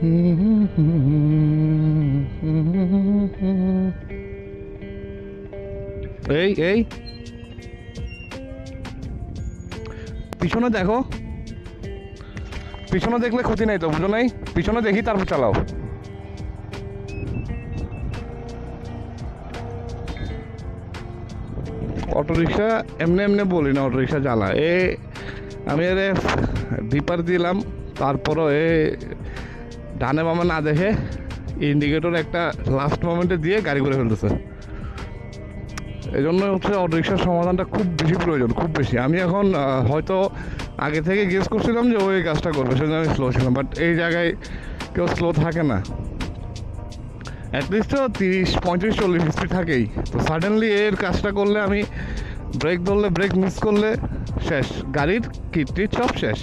এই এই পিছনে দেখো, পিছনে দেখলে ক্ষতি নাই তো, বুঝো নাই? পিছনে দেখি তারপর চালাও। অটোরিক্সা এমনি এমনি বলি না, অটোরিক্সা চালা। আমি এর ডিপার দিলাম, তারপরও ডানে বামে না দেখে ইন্ডিকেটর একটা লাস্ট মোমেন্টে দিয়ে গাড়ি করে ফেলতেছে। এই জন্য হচ্ছে অটোরিক্সার সমাধানটা খুব বেশি প্রয়োজন, খুব বেশি। আমি এখন হয়তো আগে থেকে গেস করছিলাম যে ওই কাজটা করবে, সেজন্য আমি স্লো ছিলাম, বাট এই জায়গায় কেউ স্লো থাকে না। অ্যাটলিস্ট তো 30, 35, 40 স্পিড থাকেই। তো সাডেনলি এর কাজটা করলে আমি ব্রেক ধরলে, ব্রেক মিস করলে শেষ, গাড়ির কিট সব শেষ।